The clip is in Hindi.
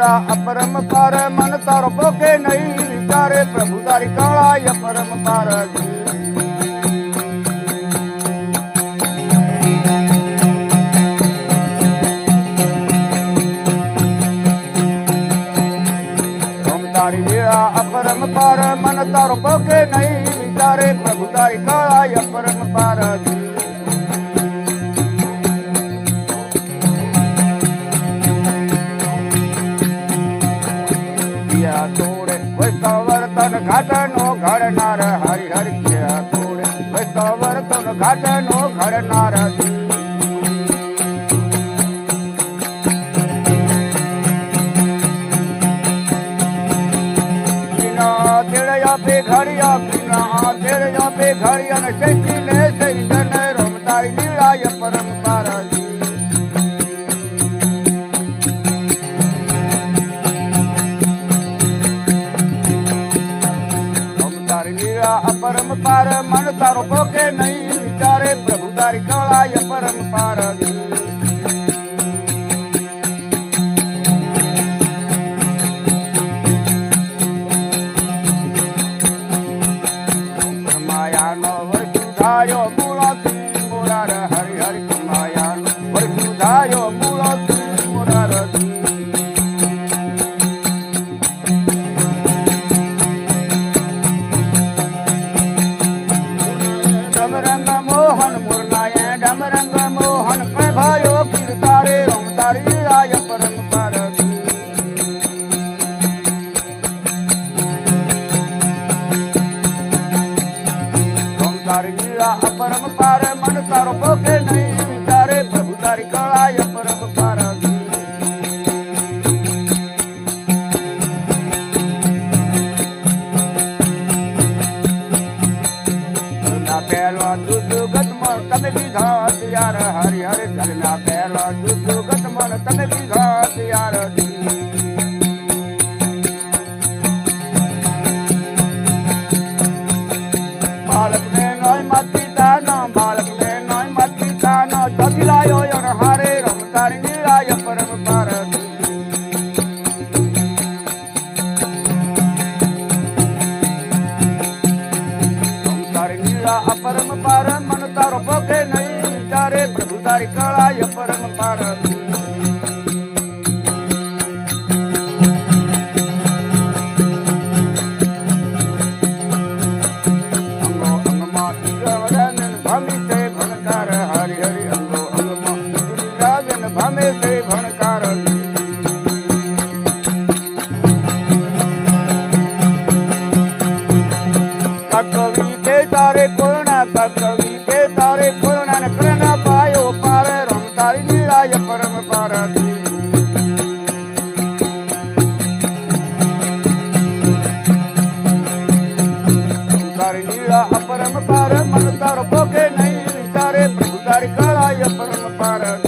लीला अपरम पार मन तारो पोके नहीं विचारे प्रभु तारी काला अपरम पार तारी लीला अपरम पार मन तारो पोके नहीं विचारे प्रभु तारी काला अपरम पार तोड़े वर्तन घटनो घड़नार हरि हरि किया तोड़े वर्तन घटनो घड़नार पे घड़िया बिना तेड़िया पे घड़िया न शक्ति ने सही जन रमतारी लीला ये परम पारा रमतारी लीला अपरम पार मन तारो पोके नहीं विचारे प्रभु तारी काला ये परम पारा Yo mula murar hari hari kemayan berkuda yo mula murar damaranga mohan murnaya damaranga mohan prabhayo kirtare ramtari aya param parat ramtari अपरम पार मन तारो पोके नहीं विचारे प्रभु तारी काला अपरम पार पहला दूध गत मन तमे भी घास यार हरि हरि चलना पहला दूध गत मन तमे भी घास यार बालक ने नोय मती बालक ने नोय मती तानो जगिलायो यन हारे रमतारी लीला ये परम पार रमतारी लीला अपरम पार मन तारो पोके नहीं विचारे प्रभु तारी काला ये परम पार भमे से भणकार कवि के तारे कोरोना कवि के तारे कोरोना न करना पायो पार रमतारी लीला ये परम पार रमतारी लीला अपरम पार मन तारो पोके नहीं विचारे प्रभु तारी काला ये परम पार